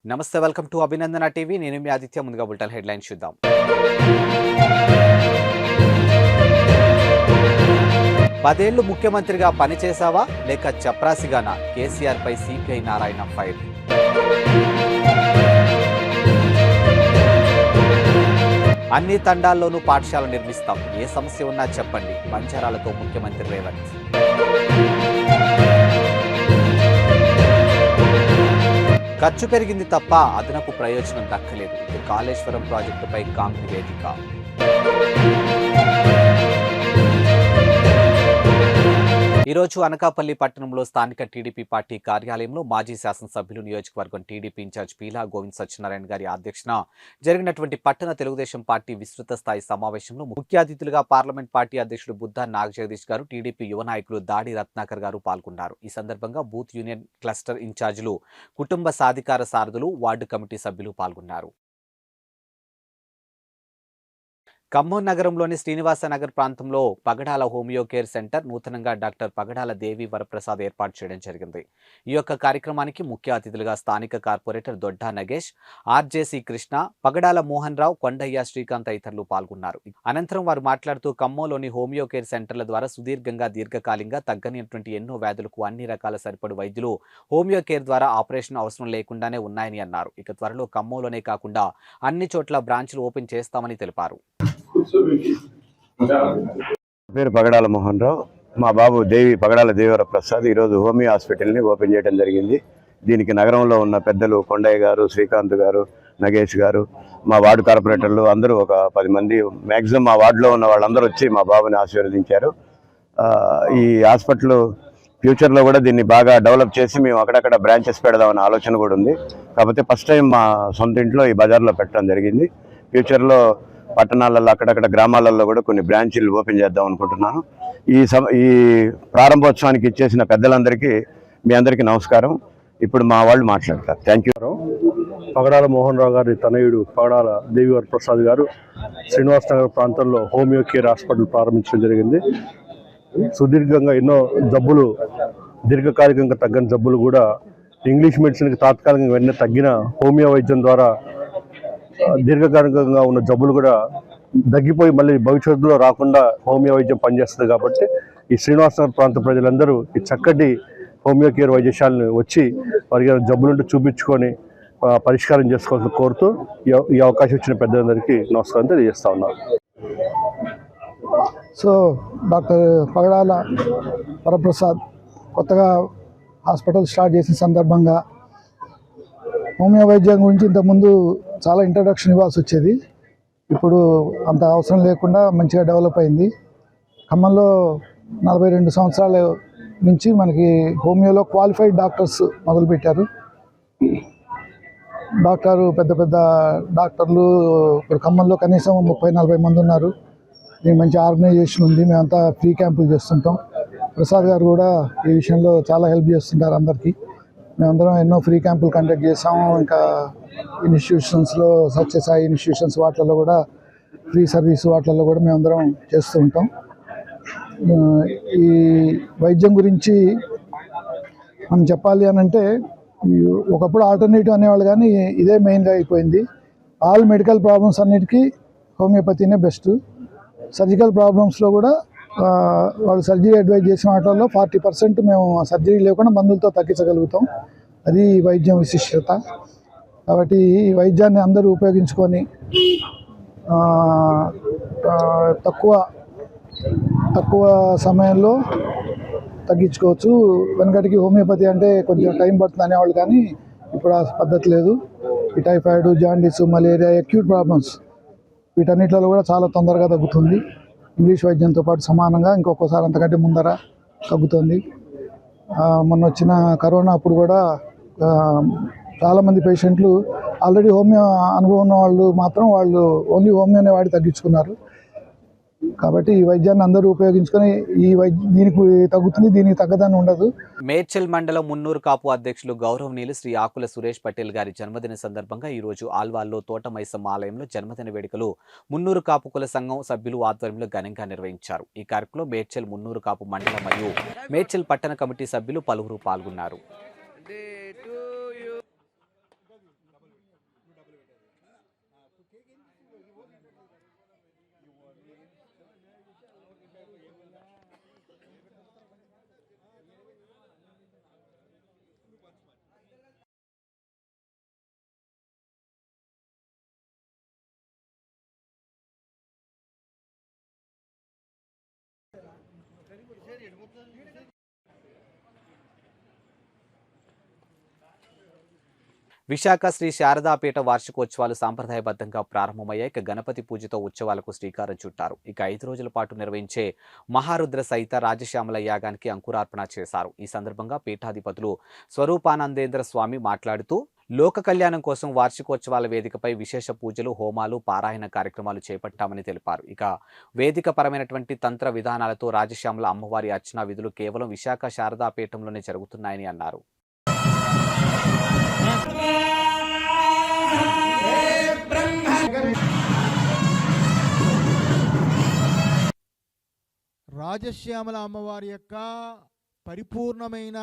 నమస్తే, welcome to Abhinandana TV. నేను మీ ఆదిత్య. ముందుగా బులెటిన్ హెడ్లైన్స్ చూద్దాం. 10 ఏళ్లు ముఖ్యమంత్రిగా పనిచేశావా లేక చప్రాసిగానా? కేసీఆర్ పై సిపిఐ నారాయణ ఫైర్. అన్ని తండాల్లోనూ పాఠశాల నిర్మిస్తాం, ఏ సమస్య ఉన్నా చెప్పండి. బంజారాలతో ముఖ్యమంత్రి రేవంత్. ఖర్చు పెరిగింది తప్ప అదనపు ప్రయోజనం దక్కలేదు. ఇది కాళేశ్వరం ప్రాజెక్టుపై కాంగ్రెస్ నివేదిక. ఈరోజు అనకాపల్లి పట్టణంలో స్థానిక టీడీపీ పార్టీ కార్యాలయంలో మాజీ శాసనసభ్యులు, నియోజకవర్గం టీడీపీ ఇన్ఛార్జ్ పీలా గోవింద్ సత్యనారాయణ గారి అధ్యక్షన జరిగినటువంటి పట్టణ తెలుగుదేశం పార్టీ విస్తృత స్థాయి సమావేశంలో ముఖ్య అతిథులుగా పార్లమెంట్ పార్టీ అధ్యక్షుడు బుద్ధా నాగజగదీష్ గారు, టీడీపీ యువ నాయకులు దాడి రత్నాకర్ గారు పాల్గొన్నారు. ఈ సందర్భంగా బూత్ యూనియన్ క్లస్టర్ ఇన్ఛార్జీలు, కుటుంబ సాధికార సారథులు, వార్డు కమిటీ సభ్యులు పాల్గొన్నారు. ఖమ్మం నగరంలోని శ్రీనివాస నగర్ ప్రాంతంలో పగడాల హోమియో కేర్ సెంటర్ నూతనంగా డాక్టర్ పగడాల దేవి వరప్రసాద్ ఏర్పాటు చేయడం జరిగింది. ఈ యొక్క కార్యక్రమానికి ముఖ్య అతిథులుగా స్థానిక కార్పొరేటర్ దొడ్డా నగేష్, ఆర్జేసీ కృష్ణ, పగడాల మోహన్ రావు, కొండయ్య, శ్రీకాంత్ తదితరులు పాల్గొన్నారు. అనంతరం వారు మాట్లాడుతూ ఖమ్మంలోని హోమియో కేర్ సెంటర్ల ద్వారా సుదీర్ఘంగా, దీర్ఘకాలికంగా తగ్గనిటువంటి ఎన్నో వ్యాధులకు అన్ని రకాల సరిపడు వైద్యులు హోమియో కేర్ ద్వారా ఆపరేషన్ అవసరం లేకుండానే ఉన్నాయని అన్నారు. ఇక త్వరలో ఖమ్మంలోనే కాకుండా అన్ని చోట్ల బ్రాంచ్లు ఓపెన్ చేస్తామని తెలిపారు. పేరు పగడాల మోహన్ రావు. మా బాబు పగడాల దేవర ప్రసాద్ ఈరోజు హోమియో హాస్పిటల్ని ఓపెన్ చేయడం జరిగింది. దీనికి నగరంలో ఉన్న పెద్దలు కొండయ్య గారు, శ్రీకాంత్ గారు, నగేష్ గారు, మా వార్డు కార్పొరేటర్లు అందరూ ఒక 10 మంది మ్యాక్సిమం మా వార్డులో ఉన్న వాళ్ళందరూ వచ్చి మా బాబుని ఆశీర్వదించారు. ఈ హాస్పిటల్ ఫ్యూచర్లో కూడా దీన్ని బాగా డెవలప్ చేసి మేము అక్కడక్కడ బ్రాంచెస్ పెడదామనే ఆలోచన కూడా ఉంది. కాకపోతే ఫస్ట్ టైం మా సొంత ఇంట్లో ఈ బజార్లో పెట్టడం జరిగింది. ఫ్యూచర్లో పట్టణాలలో, అక్కడక్కడ గ్రామాలలో కూడా కొన్ని బ్రాంచీలు ఓపెన్ చేద్దాం అనుకుంటున్నాను. ఈ ప్రారంభోత్సవానికి ఇచ్చేసిన పెద్దలందరికీ, మీ అందరికీ నమస్కారం. ఇప్పుడు మా వాళ్ళు మాట్లాడతారు. Thank you. పగడాల మోహన్ రావు గారి తనయుడు పగడాల దేవివర ప్రసాద్ గారు శ్రీనివాస్ నగర్ ప్రాంతంలో హోమియో కేర్ హాస్పిటల్ ప్రారంభించడం జరిగింది. సుదీర్ఘంగా ఎన్నో జబ్బులు, దీర్ఘకాలికంగా తగ్గని జబ్బులు కూడా ఇంగ్లీష్ మెడిసిన్కి తాత్కాలికంగా వెంటనే తగ్గిన హోమియో వైద్యం ద్వారా దీర్ఘకాలికంగా ఉన్న జబ్బులు కూడా తగ్గిపోయి మళ్ళీ భవిష్యత్తులో రాకుండా హోమియో వైద్యం పనిచేస్తుంది. కాబట్టి ఈ శ్రీనివాసనగర్ ప్రాంత ప్రజలందరూ ఈ చక్కటి హోమియో కేర్ వైద్యశాలను వచ్చి వారికి జబ్బులుంటే చూపించుకొని పరిష్కారం చేసుకోవాలని కోరుతూ ఈ అవకాశం ఇచ్చిన పెద్దలందరికీ నమస్కారం తెలియజేస్తా ఉన్నాను. సో డాక్టర్ పగడాల వరప్రసాద్ కొత్తగా హాస్పిటల్ స్టార్ట్ చేసిన సందర్భంగా హోమియో వైద్యం గురించి ఇంతకుముందు చాలా ఇంట్రడక్షన్ ఇవ్వాల్సి వచ్చేది. ఇప్పుడు అంత అవసరం లేకుండా మంచిగా డెవలప్ అయింది. ఖమ్మంలో 42 సంవత్సరాల నుంచి మనకి హోమియోలో క్వాలిఫైడ్ డాక్టర్స్ మొదలుపెట్టారు. పెద్ద పెద్ద డాక్టర్లు ఇప్పుడు ఖమ్మంలో కనీసం 30-40 మంది ఉన్నారు. దీనికి మంచి ఆర్గనైజేషన్ ఉంది. మేమంతా ఫ్రీ క్యాంపులు చేస్తుంటాం. ప్రసాద్ గారు కూడా ఈ విషయంలో చాలా హెల్ప్ చేస్తుంటారు అందరికీ. మేమందరం ఎన్నో ఫ్రీ క్యాంపులు కండక్ట్ చేసాము. ఇంకా ఇన్స్టిట్యూషన్స్లో, సత్యసాయి ఇన్స్టిట్యూషన్స్ వాటిల్లో కూడా ఫ్రీ సర్వీస్ వాటిల్లో కూడా మేమందరం చేస్తూ ఉంటాం. ఈ వైద్యం గురించి మనం చెప్పాలి అని అంటే, ఒకప్పుడు ఆల్టర్నేటివ్ అనేవాళ్ళు, కానీ ఇదే మెయిన్గా అయిపోయింది. ఆల్ మెడికల్ ప్రాబ్లమ్స్ అన్నిటికీ హోమియోపతినే బెస్ట్. సర్జికల్ ప్రాబ్లమ్స్లో కూడా వాళ్ళు సర్జరీ అడ్వైజ్ చేసిన వాటిల్లో 40% మేము సర్జరీ లేకుండా మందులతో తగ్గించగలుగుతాం. అది వైద్యం విశిష్టత. కాబట్టి ఈ వైద్యాన్ని అందరూ ఉపయోగించుకొని తక్కువ సమయంలో తగ్గించుకోవచ్చు. వెనకటికి హోమియోపతి అంటే కొంచెం టైం పడుతుంది అనేవాళ్ళు, కానీ ఇప్పుడు ఆ పద్ధతి లేదు. ఈ typhoid, jaundice, malaria, acute problems వీటన్నిటిలో కూడా చాలా తొందరగా తగ్గుతుంది. ఇంగ్లీష్ వైద్యంతో పాటు సమానంగా ఇంకొకసారి అంతకంటే ముందర తగ్గుతుంది. మొన్న వచ్చిన కరోనా అప్పుడు కూడా చాలామంది పేషెంట్లు ఆల్రెడీ హోమియో అనుభవం ఉన్న వాళ్ళు మాత్రం వాళ్ళు ఓన్లీ హోమియోనే వాడి తగ్గించుకున్నారు. కాబట్టి ఈ వైద్యాన్ని అందరూ ఉపయోగించుకొని దీనికి తగ్గుతుంది, దీనికి తగ్గదని ఉండదు. మేడ్చల్ మండలం మున్నూరు కాపు అధ్యక్షులు గౌరవనీయులు శ్రీ ఆకుల సురేష్ పటేల్ గారి జన్మదిన సందర్భంగా ఈ రోజు ఆల్వాల్లో తోటమైసమ్మ ఆలయంలో జన్మదిన వేడుకలు మున్నూరు కాపు కుల సంఘం సభ్యులు ఆధ్వర్యంలో ఘనంగా నిర్వహించారు. ఈ కార్యక్రమంలో మేడ్చల్ మున్నూరు కాపు మండలం మరియు మేడ్చల్ పట్టణ కమిటీ సభ్యులు పలువురు పాల్గొన్నారు. విశాఖ శ్రీ శారదాపీఠ వార్షికోత్సవాలు సాంప్రదాయబద్ధంగా ప్రారంభమయ్యాయి. ఇక గణపతి పూజతో ఉత్సవాలకు శ్రీకారం చుట్టారు. ఇక 5 రోజుల పాటు నిర్వహించే మహారుద్ర సహిత రాజశ్యామల యాగానికి అంకురార్పణ చేశారు. ఈ సందర్భంగా పీఠాధిపతులు స్వరూపానందేంద్ర స్వామి మాట్లాడుతూ లోక కళ్యాణం కోసం వార్షికోత్సవాల వేదికపై విశేష పూజలు, హోమాలు, పారాయణ కార్యక్రమాలు చేపట్టామని తెలిపారు. ఇక వేదిక పరమైనటువంటి తంత్ర విధానాలతో రాజశ్యామల అమ్మవారి అర్చనా విధులు కేవలం విశాఖ శారదాపీఠంలోనే జరుగుతున్నాయని అన్నారు. రాజశ్యామల అమ్మవారి యొక్క పరిపూర్ణమైన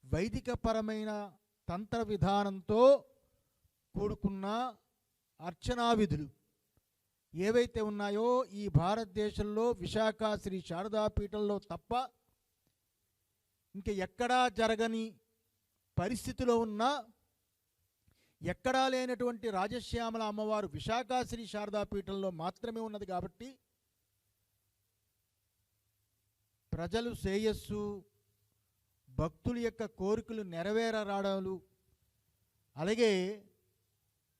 వైదికపరమైన తంత్ర విధానంతో కూడుకున్న అర్చనా విధులు ఏవైతే ఉన్నాయో ఈ భారతదేశంలో విశాఖ శ్రీ శారదాపీఠంలో తప్ప ఇంక ఎక్కడా జరగని పరిస్థితిలో ఉన్న, ఎక్కడా లేనటువంటి రాజశ్యామల అమ్మవారు విశాఖ శ్రీ శారదాపీఠంలో మాత్రమే ఉన్నది. కాబట్టి ప్రజలు శ్రేయస్సు, భక్తుల యొక్క కోరికలు నెరవేరరాడాలు, అలాగే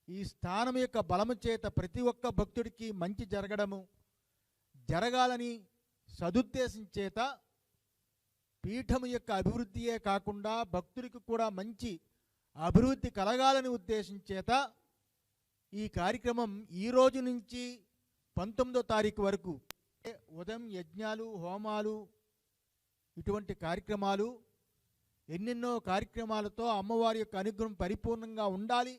ఈ స్థానం యొక్క బలము చేత ప్రతి ఒక్క భక్తుడికి మంచి జరగాలని సదుద్దేశం చేత పీఠము యొక్క అభివృద్ధియే కాకుండా భక్తుడికి కూడా మంచి అభివృద్ధి కలగాలని ఉద్దేశం చేత ఈ కార్యక్రమం ఈ రోజు నుంచి 19వ తారీఖు వరకు ఉదయం యజ్ఞాలు, హోమాలు, ఇటువంటి కార్యక్రమాలు, ఎన్నెన్నో కార్యక్రమాలతో అమ్మవారి యొక్క అనుగ్రహం పరిపూర్ణంగా ఉండాలి,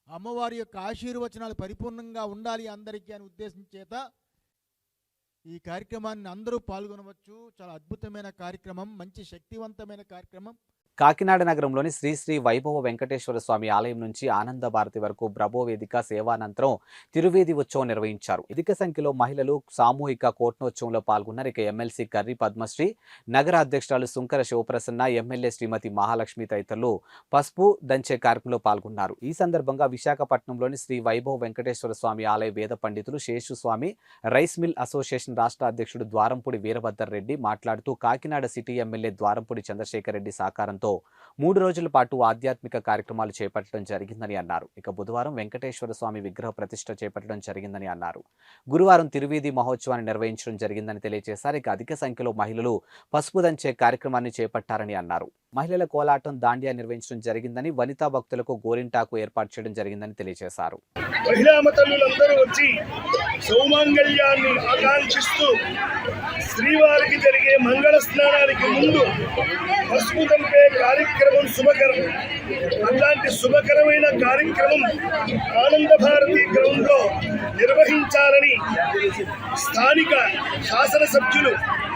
అమ్మవారి యొక్క ఆశీర్వచనాలు పరిపూర్ణంగా ఉండాలి అందరికీ అని ఉద్దేశం చేత ఈ కార్యక్రమాన్ని అందరూ పాల్గొనవచ్చు. చాలా అద్భుతమైన కార్యక్రమం, మంచి శక్తివంతమైన కార్యక్రమం. కాకినాడ నగరంలోని శ్రీ శ్రీ వైభవ వెంకటేశ్వర స్వామి ఆలయం నుంచి ఆనంద భారతి వరకు బ్రహ్మో వేదిక సేవానంతరం తిరువేది ఉత్సవం నిర్వహించారు. అధిక సంఖ్యలో మహిళలు సామూహిక కోట్నోత్సవంలో పాల్గొన్నారు. ఇక ఎమ్మెల్సీ కర్రి పద్మశ్రీ, నగర అధ్యక్షురాలు సుంకర శివప్రసన్న, ఎమ్మెల్యే శ్రీమతి మహాలక్ష్మి తదితరులు పసుపు దంచే కార్యక్రమంలో పాల్గొన్నారు. ఈ సందర్భంగా విశాఖపట్నంలోని శ్రీ వైభవ వెంకటేశ్వర స్వామి ఆలయ వేద పండితులు శేషు స్వామి, రైస్ మిల్ అసోసియేషన్ రాష్ట్ర అధ్యక్షుడు ద్వారంపూడి వీరభద్ర రెడ్డి మాట్లాడుతూ కాకినాడ సిటీ ఎమ్మెల్యే ద్వారంపూడి చంద్రశేఖర్ రెడ్డి సహకారంతో 3 రోజుల పాటు ఆధ్యాత్మిక కార్యక్రమాలు చేపట్టడం జరిగిందని అన్నారు. ఇక బుధవారం వెంకటేశ్వర స్వామి విగ్రహ ప్రతిష్ఠ చేపట్టడం జరిగిందని అన్నారు. గురువారం తిరువీధి మహోత్సవాన్ని నిర్వహించడం జరిగిందని తెలియజేశారు. ఇక అధిక సంఖ్యలో మహిళలు పసుపు దంచే కార్యక్రమాన్ని చేపట్టారని అన్నారు. మహిళల కోలాటం, దాండియా నిర్వహించడం జరిగిందని, వనితా భక్తులకు గోరింటాకు ఏర్పాటు చేయడం జరిగిందని తెలియజేశారు. మహిళామతనులందరూ వచ్చి సౌమాంగళ్యాన్ని ఆకాంక్షిస్తూ శ్రీవారికి జరిగే మంగళ స్నానానికి ముందు పసుపు దంపే కార్యక్రమం శుభకరం. అలాంటి శుభకరమైన కార్యక్రమం ఆనంద భారతి గ్రౌండ్ లో నిర్వహించాలని స్థానిక శాసనసభ్యులు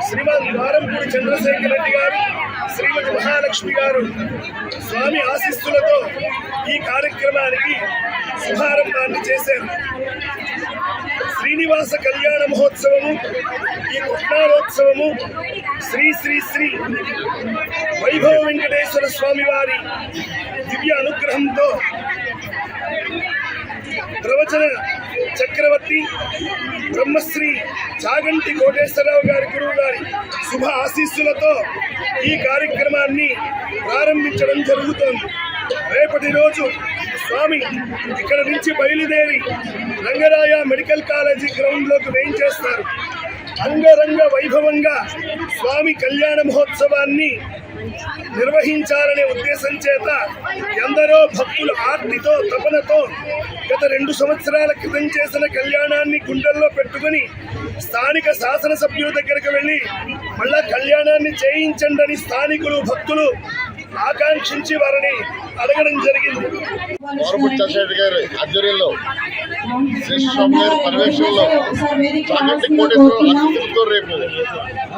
శ్రీమాన్ ద్వారంపూడి చంద్రశేఖర్ రెడ్డి గారు, శ్రీమతి మహాలక్ష్మి గారు స్వామి ఆశీస్సులతో ఈ కార్యక్రమానికి శుభారంభాన్ని చేశారు. శ్రీనివాస కళ్యాణ మహోత్సవము, ఈ కృష్ణారోత్సవము శ్రీ శ్రీ శ్రీ వైభవ వెంకటేశ్వర స్వామి వారి దివ్య అనుగ్రహంతో ప్రవచన చక్రవర్తి బ్రహ్మశ్రీ చాగంటి కోటేశ్వరరావు గారి గురువు గారి శుభ ఆశీస్సులతో ఈ కార్యక్రమాన్ని ప్రారంభించడం జరుగుతోంది. రేపటి రోజు స్వామి ఇక్కడ నుంచి బయలుదేరి రంగరాయ మెడికల్ కాలేజీ గ్రౌండ్ లోకి వేయించేస్తారు. అంగరంగ వైభవంగా స్వామి కళ్యాణ మహోత్సవాన్ని నిర్వహించాలనే ఉద్దేశం చేత ఎందరో భక్తులు ఆర్తితో, తపనతో గత 2 సంవత్సరాల క్రితం చేసిన కళ్యాణాన్ని గుండెల్లో పెట్టుకుని స్థానిక శాసనసభ్యుల దగ్గరికి వెళ్ళి మళ్ళా కళ్యాణాన్ని చేయించండి స్థానికులు, భక్తులు ఆకాంక్షించి వారిని అడగడం జరిగింది. చంద్రశేఖర్ గారి ఆధ్వర్యంలో శ్రీస్వామి గారి పర్యవేక్షణలో చాగంటి కోటేశ్వరరావు రేపు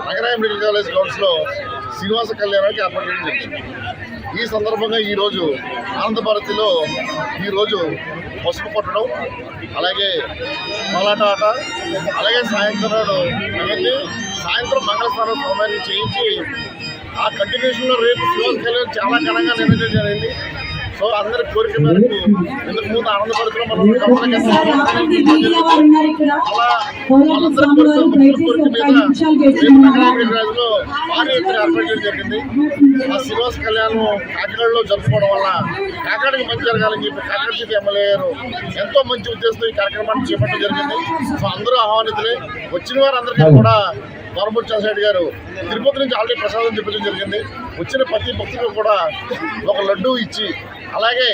నగరాయ మెడికల్ కాలేజ్ గ్రౌండ్స్ లో శ్రీనివాస కళ్యాణానికి ఏర్పాటు చేయడం జరిగింది. ఈ సందర్భంగా ఈరోజు ఆనంద భారతిలో ఈరోజు పసుపు కొట్టడం, అలాగే కోలాట ఆట, అలాగే సాయంత్రం అవన్నీ సాయంత్రం మంగళస్నానం సమయాన్ని చేయించి ఆ కంటిన్యూషన్లో రేపు శ్రీనివాస కళ్యాణ్ చాలా ఘనంగా నిర్వహించడం జరిగింది. సో అందరి కోరిక మేరకు ఇంతకు ముందు ఆనందపడుతున్నాం మనం అలా వాళ్ళందరి కోరిక మీద రేపు నగరాజులో భారీ ఎత్తున ఏర్పాటు చేయడం జరిగింది. ఆ శ్రీనివాస కళ్యాణ్ కాకినాడలో జరుపుకోవడం వల్ల కాకినాడకి మంచి జరగాలని చెప్పి కాకినాడ సిటీ ఎమ్మెల్యే గారు ఎంతో మంచి ఉద్దేశంతో ఈ కార్యక్రమాన్ని చేపట్టడం జరిగింది. సో అందరూ ఆహ్వానితులే. వచ్చిన వారందరికీ కూడా వరపుడి చంద్రశేఖర్ గారు తిరుపతి నుంచి ఆల్రెడీ ప్రసాదం తెప్పించడం జరిగింది. వచ్చిన ప్రతి భక్తులకు కూడా ఒక లడ్డూ ఇచ్చి అలాగే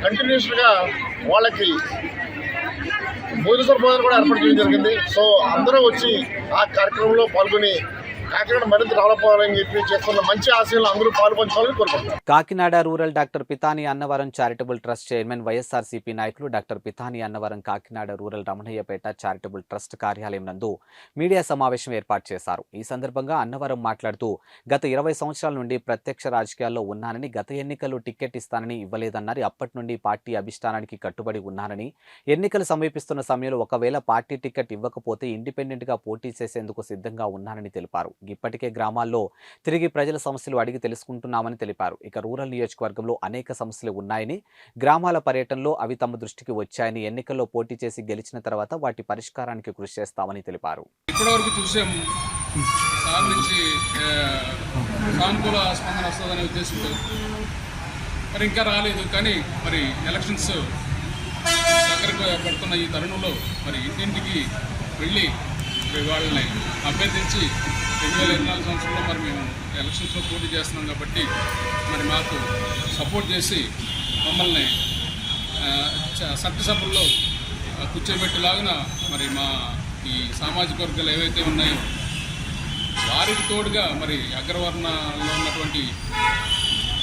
కంటిన్యూస్గా వాళ్ళకి భోజన సదుపాయాలు కూడా ఏర్పాటు చేయడం జరిగింది. సో అందరూ వచ్చి ఆ కార్యక్రమంలో పాల్గొని కాకినాడ మరింత డెవలప్ అవ్వాలని చెప్పి చేస్తున్న మంచి ఆశయంలో అందరూ పాల్పంచుకోవాలని కోరుకుంటున్నారు. Kakinada rural doctor Pithani Annavaram charitable trust chairman YSRCP నాయకులు doctor Pithani Annavaram Kakinada rural Ramanayyapeta charitable trust కార్యాలయం నందు మీడియా సమావేశం ఏర్పాటు చేశారు. ఈ సందర్భంగా అన్నవరం మాట్లాడుతూ గత 20 సంవత్సరాల నుండి ప్రత్యక్ష రాజకీయాల్లో ఉన్నానని, గత ఎన్నికల్లో టికెట్ ఇస్తానని ఇవ్వలేదన్నారు. అప్పటి నుండి పార్టీ అభిష్టానానికి కట్టుబడి ఉన్నానని, ఎన్నికలు సమీపిస్తున్న సమయంలో ఒకవేళ పార్టీ టికెట్ ఇవ్వకపోతే ఇండిపెండెంట్ గా పోటీ చేసేందుకు సిద్ధంగా ఉన్నానని తెలిపారు. ఇప్పటికే గ్రామాల్లో తిరిగి ప్రజల సమస్యలు అడిగి తెలుసుకుంటున్నామని తెలిపారు. ఇక రూరల్ నియోజకవర్గంలో అనేక సమస్యలు ఉన్నాయని, గ్రామాల పర్యటనలో అవి తమ దృష్టికి వచ్చాయని, ఎన్నికల్లో పోటీ చేసి గెలిచిన తర్వాత వాటి పరిష్కారానికి కృషి చేస్తామని తెలిపారు. ఇప్పటివరకు చూసాము సార్ నుంచి సానుకూల స్పందన వస్తుందనే ఉద్దేశంతో మరి ఇంకా రాలేదు. కానీ మరి ఎలక్షన్స్ దగ్గరకు పడుతున్న ఈ తరుణంలో మరి ఇంటింటికి వెళ్ళి వాళ్ళని అభ్యర్థించి 2024 సంవత్సరంలో మరి మేము ఎలక్షన్స్లో పోటీ చేస్తున్నాం కాబట్టి మరి మాకు సపోర్ట్ చేసి మమ్మల్ని చట్టసభల్లో కూర్చోబెట్టేలాగున మరి మా ఈ సామాజిక వర్గాలు ఏవైతే ఉన్నాయో వారికి తోడుగా మరి అగ్రవర్ణంలో ఉన్నటువంటి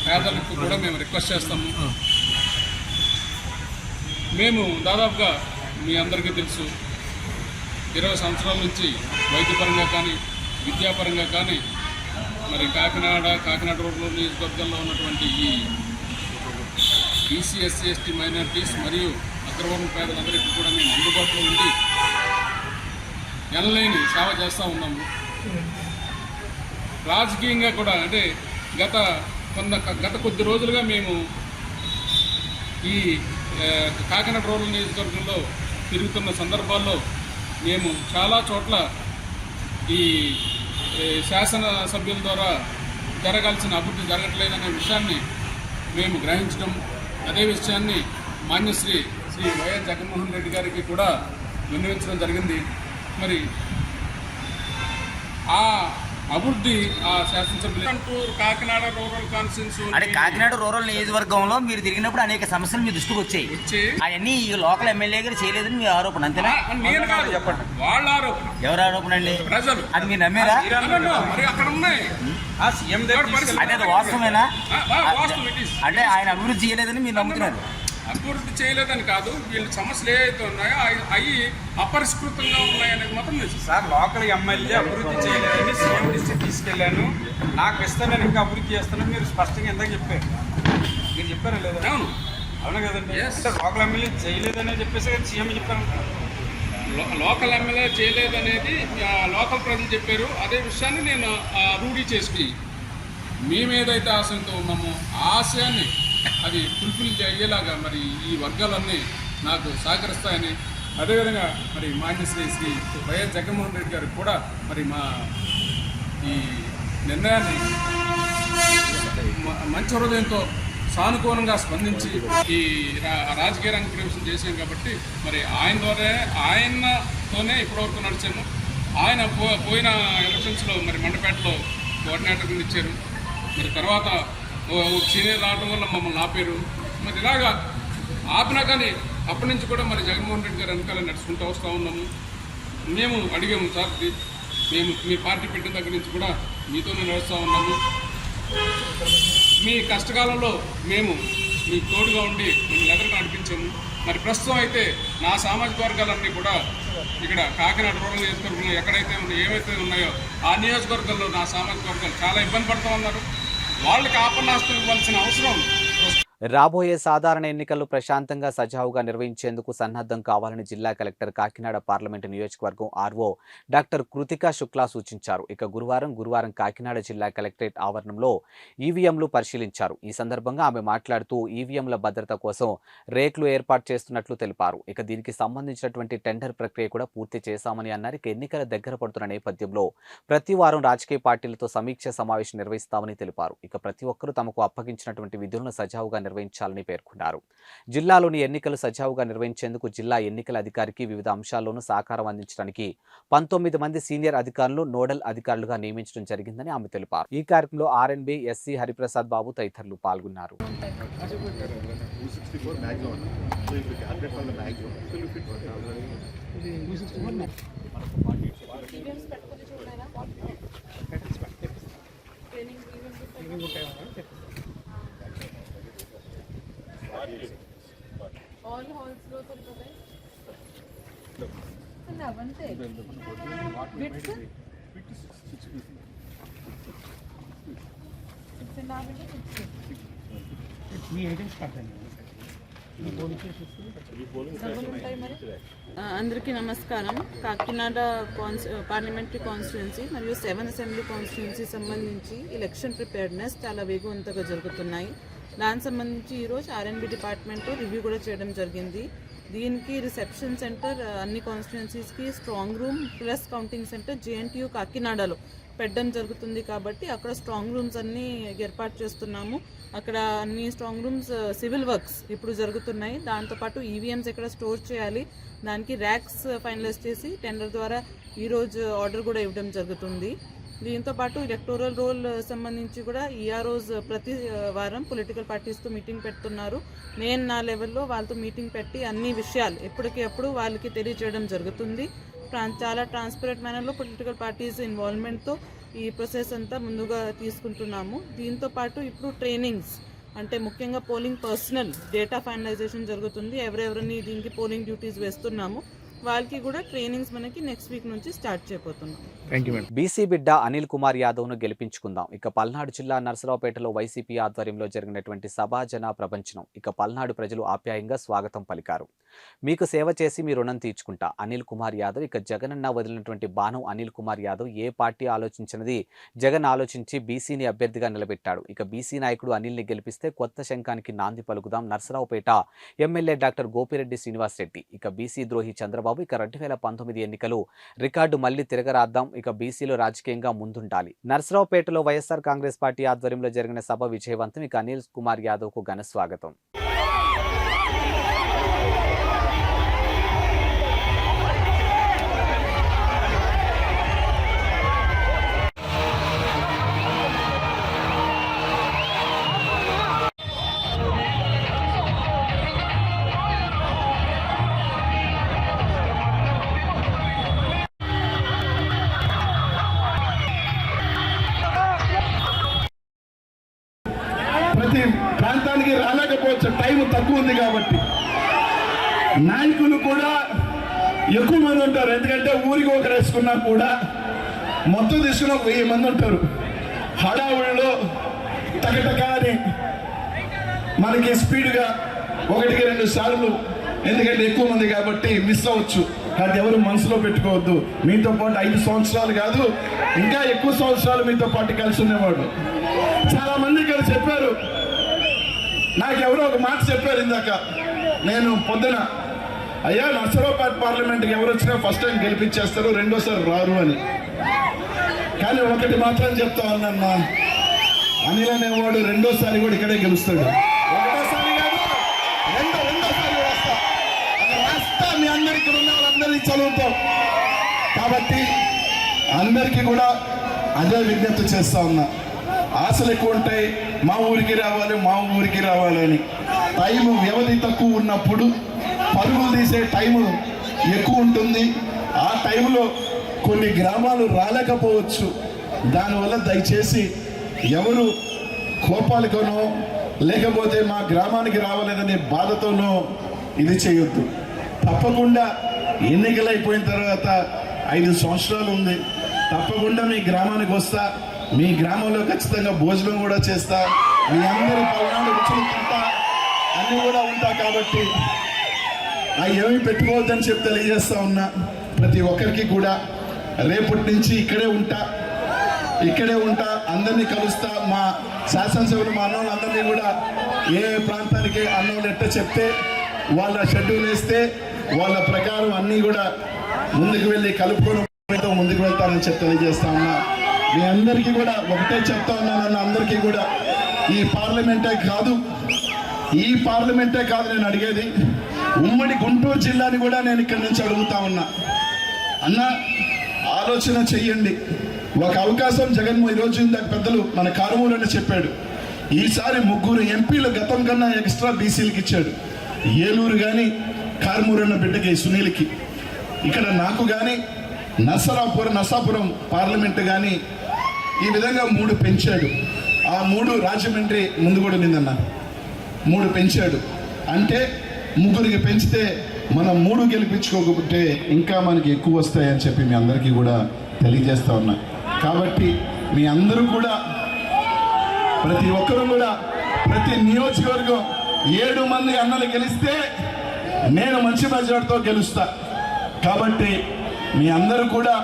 పేదలకు కూడా మేము రిక్వెస్ట్ చేస్తాము. మేము దాదాపుగా మీ అందరికీ తెలుసు 20 సంవత్సరాల నుంచి వైద్యపరంగా కానీ విద్యాపరంగా కానీ మరి కాకినాడ రూరల్ నియోజకవర్గంలో ఉన్నటువంటి ఈ బీసీ ఎస్సీ ఎస్టీ మైనారిటీస్ మరియు అగ్రవర్ణ పేదలందరికీ కూడా మేము అందుబాటులో ఉండి ఎనలేని సేవ చేస్తూ ఉన్నాము. రాజకీయంగా కూడా అంటే గత కొద్ది రోజులుగా మేము ఈ కాకినాడ రూరల్ నియోజకవర్గంలో తిరుగుతున్న సందర్భాల్లో మేము చాలా చోట్ల ఈ శాసనసభ్యుల ద్వారా జరగాల్సిన అభివృద్ధి జరగట్లేదనే విషయాన్ని మేము గ్రహించడం, అదే విషయాన్ని మాన్యశ్రీ వైఎస్ జగన్మోహన్ రెడ్డి గారికి కూడా విన్నవించడం జరిగింది. మరి ఆ అభివృద్ధి ఆ శాసనసభ్యులు కాకినాడ రూరల్ కాన్స్టిట్యూన్సీ అంటే కాకినాడ రూరల్ నియోజకవర్గంలో మీరు తిరిగినప్పుడు అనేక సమస్యలు మీ దృష్టికి వచ్చాయి. అవన్నీ ఈ లోకల్ ఎమ్మెల్యే గారు చేయలేదని మీ ఆరోపణ, అంతేనా? నేను కాదు, చెప్పండి. వాళ్ళ ఆరోపణ. ఎవరు ఆరోపణ అండి? ప్రజలు. అది మీరు నమ్మారా? మరి అక్కడ ఉన్నాయి. అంటే అది వాస్తవమేనా? అంటే ఆయన అభివృద్ధి చేయలేదని మీరు నమ్ముతున్నారు? అభివృద్ధి చేయలేదని కాదు, వీళ్ళ సమస్యలు ఏవైతే ఉన్నాయో అవి అపరిష్కృతంగా ఉన్నాయనేది మాత్రం లేదు సార్. లోకల్ ఎమ్మెల్యే అభివృద్ధి చేయలేదని సీఎం దృష్టికి తీసుకెళ్ళాను, నాకు ఇస్తాను ఇంకా అభివృద్ధి చేస్తానని మీరు స్పష్టంగా ఎందాక చెప్పారు. మీరు చెప్పారా లేదా? అవును, అవునా కదండి? అంటే లోకల్ ఎమ్మెల్యే చేయలేదనే చెప్పేసి సీఎం చెప్పారు. లోకల్ ఎమ్మెల్యే చేయలేదనేది లోకల్ ప్రజలు చెప్పారు. అదే విషయాన్ని నేను రూఢీ చేసి మేమేదైతే ఆశయంతో ఉన్నామో ఆ ఆశయాన్ని అది ఫుల్ఫిల్ అయ్యేలాగా మరి ఈ వర్గాలన్నీ నాకు సహకరిస్తాయని, అదేవిధంగా మరి మాన్యశ్రీ వైఎస్ జగన్మోహన్ రెడ్డి గారికి కూడా మరి మా ఈ నిర్ణయాన్ని మంచి హృదయంతో సానుకూలంగా స్పందించి ఈ రాజకీయ రంగ ప్రవేశం చేశాం కాబట్టి మరి ఆయనతోనే ఇప్పటివరకు నడిచాము. ఆయన పోయిన ఎలక్షన్స్లో మరి మండపేటలో కోఆర్డినేటర్ కింద ఇచ్చారు. మరి తర్వాత సీనియర్ రావడం వల్ల మమ్మల్ని ఆపారు. మరి ఇలాగా ఆపినా కానీ అప్పటి నుంచి కూడా మరి జగన్మోహన్ రెడ్డి గారు వెనకాల నడుచుకుంటూ వస్తూ ఉన్నాము. మేము అడిగాము, సార్ మేము మీ పార్టీ పెట్టిన దగ్గర నుంచి కూడా మీతోనే నడుస్తూ ఉన్నాము. మీ కష్టకాలంలో మేము మీకు తోడుగా ఉండి మిమ్మల్ని ఎదురు నడిపించాము. మరి ప్రస్తుతం అయితే నా సామాజిక వర్గాలన్నీ కూడా ఇక్కడ కాకినాడ రూరల్ నియోజకవర్గంలో ఎక్కడైతే ఏవైతే ఉన్నాయో ఆ నియోజకవర్గంలో నా సామాజిక వర్గాలు చాలా ఇబ్బంది పడుతూ ఉన్నారు. వాళ్ళకి ఆపన్నాస్తం ఇవ్వాల్సిన అవసరం. రాబోయే సాధారణ ఎన్నికలు ప్రశాంతంగా సజావుగా నిర్వహించేందుకు సన్నద్ధం కావాలని జిల్లా కలెక్టర్ కాకినాడ పార్లమెంటు నియోజకవర్గం ఆర్ఓ డాక్టర్ కృతికా శుక్లా సూచించారు. ఇక గురువారం కాకినాడ జిల్లా కలెక్టరేట్ ఆవరణంలో ఈవీఎంలు పరిశీలించారు. ఈ సందర్భంగా ఆమె మాట్లాడుతూ ఈవీఎంల భద్రత కోసం రేక్లు ఏర్పాటు చేస్తున్నట్లు తెలిపారు. ఇక దీనికి సంబంధించినటువంటి టెండర్ ప్రక్రియ కూడా పూర్తి చేశామని అన్నారు. ఇక ఎన్నికల దగ్గర పడుతున్న నేపథ్యంలో ప్రతి వారం రాజకీయ పార్టీలతో సమీక్ష సమావేశం నిర్వహిస్తామని తెలిపారు. ఇక ప్రతి ఒక్కరూ తమకు అప్పగించినటువంటి విధులను సజావుగా నిర్వహించాలని పేర్కొన్నారు. జిల్లాలోని ఎన్నికలు సజావుగా నిర్వహించేందుకు జిల్లా ఎన్నికల అధికారికి వివిధ అంశాల్లోనూ సహకారం అందించడానికి 19 మంది సీనియర్ అధికారులు నోడల్ అధికారులుగా నియమించడం జరిగిందని ఆమె తెలిపారు. ఈ కార్యక్రమంలో ఆర్ఎన్బి ఎస్సీ హరిప్రసాద్ బాబు తదితరులు పాల్గొన్నారు. all halls lo to pata hai na bante bits it's na bante it's me agents kartani అందరికీ నమస్కారం. కాకినాడ పార్లమెంటరీ కాన్స్టిట్యుయెన్సీ మరియు 7 అసెంబ్లీ కాన్స్టిట్యుయెన్సీ సంబంధించి ఎలక్షన్ ప్రిపేర్డ్నెస్ చాలా వేగవంతంగా జరుగుతున్నాయి. దానికి సంబంధించి ఈరోజు ఆర్ఎన్బి డిపార్ట్మెంట్ రివ్యూ కూడా చేయడం జరిగింది. దీనికి రిసెప్షన్ సెంటర్ అన్ని కాన్స్టిట్యుయెన్సీస్కి, strong room plus counting centre JNTU కాకినాడలో పెట్టడం జరుగుతుంది. కాబట్టి అక్కడ స్ట్రాంగ్ రూమ్స్ అన్నీ ఏర్పాటు చేస్తున్నాము. అక్కడ అన్ని స్ట్రాంగ్ రూమ్స్ సివిల్ వర్క్స్ ఇప్పుడు జరుగుతున్నాయి. దాంతోపాటు ఈవీఎంస్ ఎక్కడ స్టోర్ చేయాలి, దానికి ర్యాక్స్ ఫైనలైజ్ చేసి టెండర్ ద్వారా ఈరోజు ఆర్డర్ కూడా ఇవ్వడం జరుగుతుంది. దీంతోపాటు ఎలక్టోరల్ రోల్ సంబంధించి కూడా ఈఆర్ఓస్ ప్రతి వారం పొలిటికల్ పార్టీస్తో మీటింగ్ పెడుతున్నారు. నేను నా లెవెల్లో వాళ్ళతో మీటింగ్ పెట్టి అన్ని విషయాలు ఎప్పటికప్పుడు వాళ్ళకి తెలియజేయడం జరుగుతుంది. చాలా ట్రాన్స్పరెంట్ మేనర్లో పొలిటికల్ పార్టీస్ ఇన్వాల్వ్మెంట్తో ఈ ప్రాసెస్ అంతా ముందుగా తీసుకుంటున్నాము. దీంతోపాటు ఇప్పుడు ట్రైనింగ్స్ అంటే ముఖ్యంగా పోలింగ్ పర్సనల్ డేటా ఫైనలైజేషన్ జరుగుతుంది. ఎవరెవరిని దీనికి పోలింగ్ డ్యూటీస్ వేస్తున్నాము వాళ్ళకి కూడా ట్రైనింగ్స్ మనకి నెక్స్ట్ వీక్ నుంచి స్టార్ట్ చేయబోతున్నాం. బీసీ బిడ్డ అనిల్ కుమార్ యాదవ్ను గెలిపించుకుందాం. ఇక పల్నాడు జిల్లా నర్సరావుపేటలో వైసీపీ ఆధ్వర్యంలో జరిగినటువంటి సభా జన ప్రపంచనం. ఇక పల్నాడు ప్రజలు ఆప్యాయంగా స్వాగతం పలికారు. మీకు సేవ చేసి మీ రుణం తీర్చుకుంటా అనిల్ కుమార్ యాదవ్. ఇక జగనన్న వదిలినటువంటి బాణం అనిల్ కుమార్ యాదవ్ ఏ పార్టీ ఆలోచించినది జగన్ ఆలోచించి బీసీని అభ్యర్థిగా నిలబెట్టాడు. ఇక బీసీ నాయకుడు అనిల్ని గెలిపిస్తే కొత్త శంఖానికి నాంది పలుకుదాం నర్సరావుపేట ఎమ్మెల్యే డాక్టర్ గోపిరెడ్డి శ్రీనివాస్ రెడ్డి. ఇక బీసీ ద్రోహి చంద్రబాబు. ఇక 2019 ఎన్నికలు రికార్డు మళ్లీ తిరగరాద్దాం. ఇక బీసీలో రాజకీయంగా ముందుండాలి. నర్సరావుపేటలో వైఎస్ఆర్ కాంగ్రెస్ పార్టీ ఆధ్వర్యంలో జరిగిన సభ విజయవంతం. ఇక అనిల్ కుమార్ యాదవ్ కు ఘన స్వాగతం. ప్రతి ప్రాంతానికి రాలేకపోవచ్చు, టైం తక్కువ ఉంది కాబట్టి. నాయకులు కూడా ఎక్కువ మంది ఉంటారు, ఎందుకంటే ఊరికి ఒకరు వేసుకున్నా కూడా మొత్తం తీసుకుని 1000 మంది ఉంటారు. హడావుడిలో టకటకా అని మనకి స్పీడ్గా 1-2 సార్లు, ఎందుకంటే ఎక్కువ మంది కాబట్టి మిస్ అవ్వచ్చు. అది ఎవరు మనసులో పెట్టుకోవద్దు. మీతో పాటు 5 సంవత్సరాలు కాదు, ఇంకా ఎక్కువ సంవత్సరాలు మీతో పాటు కలిసి ఉండేవాడు. చాలా మంది ఇక్కడ చెప్పారు, నాకెవరో ఒక మాట చెప్పారు ఇందాక. నేను పొద్దున అయ్యా నర్సరావుపేట పార్లమెంట్కి ఎవరు వచ్చినా ఫస్ట్ టైం గెలిపించేస్తారు, రెండోసారి రారు అని. కానీ ఒకటి మాత్రం చెప్తా ఉన్నా, అనిల్ అనేవాడు రెండోసారి కూడా ఇక్కడే గెలుస్తాడు. ఒకటోసారి కాదు, రెండోసారి వస్తా. రాస్తా మీ అందరికీ ఉన్న వాళ్ళందరినీ చదువుతాం. కాబట్టి అందరికీ కూడా అదే విజ్ఞప్తి చేస్తా ఉన్నా. ఆశలు ఎక్కువ ఉంటాయి, మా ఊరికి రావాలి అని. టైము వ్యవధి తక్కువ ఉన్నప్పుడు పరుగులు తీసే టైము ఎక్కువ ఉంటుంది. ఆ టైంలో కొన్ని గ్రామాలు రాలేకపోవచ్చు. దానివల్ల దయచేసి ఎవరు కోపాలతోనో లేకపోతే మా గ్రామానికి రావాలేదనే బాధతోనో ఇది చేయొద్దు. తప్పకుండా ఎన్నికలు అయిపోయిన తర్వాత 5 సంవత్సరాలు ఉంది, తప్పకుండా మీ గ్రామానికి వస్తా. మీ గ్రామంలో ఖచ్చితంగా భోజనం కూడా చేస్తా. మీ అందరి పల్నాడు రుచులు తింటా. అన్నీ కూడా ఉంటా కాబట్టి అవి ఏమీ పెట్టుకోవద్దని చెప్పి తెలియజేస్తా ఉన్నా. ప్రతి ఒక్కరికి కూడా రేపటి నుంచి ఇక్కడే ఉంటా, అందరినీ కలుస్తా. మా శాసనసభ్యులు మా అన్నోళ్ళందరినీ కూడా ఏ ప్రాంతానికి అన్నోళ్ళు ఎట్ట చెప్తే వాళ్ళ షెడ్యూల్ వేస్తే వాళ్ళ ప్రకారం అన్నీ కూడా ముందుకు వెళ్ళి కలుపుకొని ముందుకు వెళ్తానని చెప్పి తెలియజేస్తా ఉన్నా. మీ అందరికీ కూడా ఒకటే చెప్తా ఉన్నాను, అందరికీ కూడా ఈ పార్లమెంటే కాదు నేను అడిగేది, ఉమ్మడి గుంటూరు జిల్లాని కూడా నేను ఇక్కడి నుంచి అడుగుతా ఉన్నా. అన్న ఆలోచన చెయ్యండి. ఒక అవకాశం జగన్మోహన్ ఈరోజు ఇందాక పెద్దలు మన కారుమూరు అని చెప్పాడు, ఈసారి 3 ఎంపీలు గతం కన్నా ఎక్స్ట్రా బీసీలకు ఇచ్చాడు. ఏలూరు కానీ కారుమూరు అన్న బిడ్డకి సునీల్కి, ఇక్కడ నాకు కానీ నర్సాపురం పార్లమెంటు కానీ ఈ విధంగా 3 పెంచాడు. ఆ 3 రాజమండ్రి ముందు కూడా నిందన్న 3 పెంచాడు. అంటే 3కి పెంచితే మనం 3 గెలిపించుకోకపోతే ఇంకా మనకి ఎక్కువ వస్తాయని చెప్పి మీ అందరికీ కూడా తెలియజేస్తా ఉన్నా. కాబట్టి మీ అందరూ కూడా ప్రతి ఒక్కరూ కూడా ప్రతి నియోజకవర్గం 7 మంది అన్నలు గెలిస్తే నేను మంచి మెజార్టీతో గెలుస్తా. కాబట్టి మీ అందరూ కూడా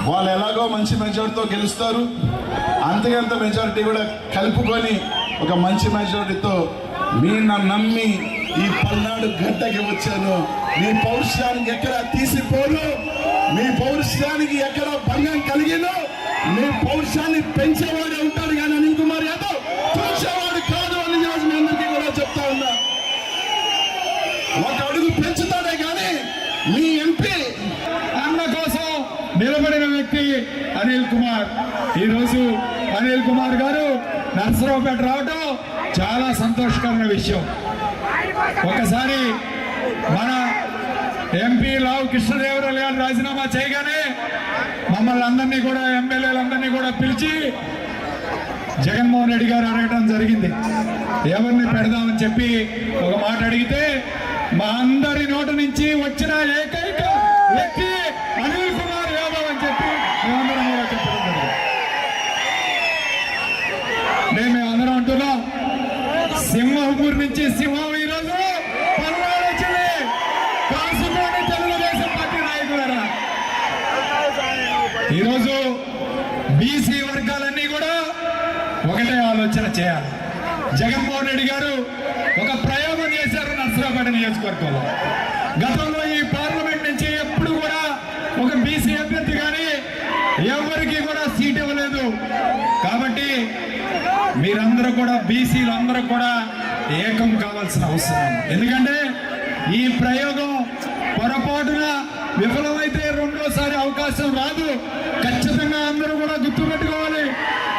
వాళ్ళు ఎలాగో మంచి మెజార్టీతో గెలుస్తారు, అంతకంత మెజారిటీ కూడా కలుపుకొని ఒక మంచి మెజారిటీతో మీరు నన్ను నమ్మి ఈ పల్నాడు గడ్డకి వచ్చాను. మీ పౌరుషానికి ఎక్కడ తీసిపోను, మీ పౌరుషానికి ఎక్కడ భంగం కలిగినో మీ పౌరుషాన్ని పెంచేవాడే ఉంటాడు కానీ అనిల్ కుమార్ యాదవ్ పెంచేవాడు కాదు అని మీ అందరికీ కూడా చెప్తా ఉన్నా. ఒక అడుగు పెంచుతాడే కానీ మీ ఎంపీ అన్న కోసం నిలబడిన వ్యక్తి అనిల్ కుమార్. ఈరోజు అనిల్ కుమార్ గారు నర్సరావుపేట రావడం చాలా సంతోషకరమైన విషయం. ఒకసారి మన ఎంపీ లావు కృష్ణదేవరాయలు గారు రాజీనామా చేయగానే మమ్మల్ని అందరినీ కూడా ఎమ్మెల్యేలందరినీ కూడా పిలిచి జగన్మోహన్ రెడ్డి గారు అడగడం జరిగింది, ఎవరిని పెడదామని చెప్పి ఒక మాట అడిగితే మా అందరి నోటి నుంచి వచ్చిన ఏకైక వ్యక్తి అనిల్ కుమార్ యాదవ్ అని చెప్పి మేమందరం కూడా చెప్పడం జరిగింది. మేమందరం అంటున్నాం, సింహపూర్ నుంచి సింహం ఈరోజు పల్నాడు వచ్చింది. కాసుకోండి తెలుగుదేశం పార్టీ నాయకులారా, ఈరోజు బీసీ వర్గాలన్నీ కూడా ఒకటే ఆలోచన చేయాలి. జగన్మోహన్ రెడ్డి గారు ఒక ప్రయోగం చేశారు నర్సరావుపేట నియోజకవర్గంలో. గతంలో ఈ పార్లమెంట్ నుంచి ఎప్పుడు కూడా ఒక బీసీ అభ్యర్థి కానీ ఎవరికి కూడా సీట్ ఇవ్వలేదు. కాబట్టి మీరందరూ కూడా బీసీలు అందరూ కూడా ఏకం కావాల్సిన అవసరం. ఎందుకంటే ఈ ప్రయోగం పొరపాటున విఫలమైతే రెండోసారి అవకాశం రాదు. ఖచ్చితంగా అందరూ కూడా గుర్తుపెట్టుకోవాలి,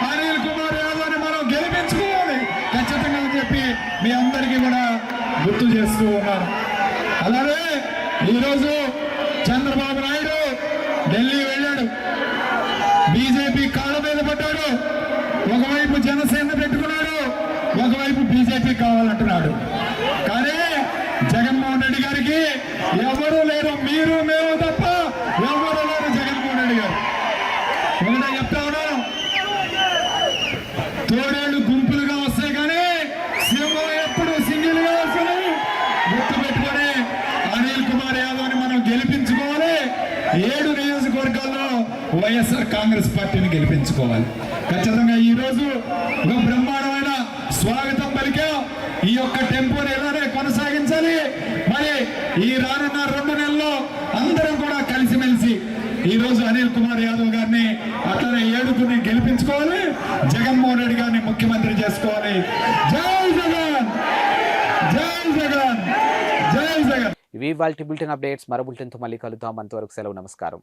అనిల్ కుమార్ యాదవ్ని మనం గెలిపించుకోవాలి ఖచ్చితంగా అని చెప్పి మీ అందరికీ కూడా గుర్తు చేస్తూ ఉన్నారు. అలాగే ఈరోజు చంద్రబాబు నాయుడు ఢిల్లీ వెళ్ళాడు, బీజేపీ కాళ్ళ మీద పడ్డాడు. ఒకవైపు జనసేన పెట్టుకున్నాడు, ఒకవైపు బీజేపీ కావాలంటున్నాడు. కానీ జగన్మోహన్ రెడ్డి గారికి ఎవరు లేరు, మీరు మేము తప్ప ఎవరు లేరు. జగన్మోహన్ రెడ్డి గారు ఒకటే చెప్తా ఉన్నాను, తోడేళ్లు గుంపులుగా వస్తాయి కానీ సింహం ఎప్పుడు సింగిల్ గా వస్తుంది. గుర్తు పెట్టుకొని అనిల్ కుమార్ యాదవ్ని మనం గెలిపించుకోవాలి. 7 నియోజకవర్గాల్లో వైఎస్ఆర్ కాంగ్రెస్ పార్టీని గెలిపించుకోవాలి. ఖచ్చితంగా ఈ రోజు ఒక బ్రహ్మాండమైన స్వాగతం పలికా. ఈ యొక్క టెంపోని ఇలానే కొనసాగించాలి. మరి ఈ రానున్న 2 నెలల్లో అందరం కూడా కలిసిమెలిసి ఈ రోజు అనిల్ కుమార్ యాదవ్ గారిని అట్లనే 7 గెలిపించుకోవాలి. జగన్మోహన్ రెడ్డి గారిని ముఖ్యమంత్రి చేసుకోవాలి. జై జగన్, జై జగన్, జై జగన్. ఇవి ఇవాల్టి బులెటిన్ అప్డేట్స్. మరో బులెటిన్తో మళ్ళీ కలుద్దాం. అంతవరకు సెలవు, నమస్కారం.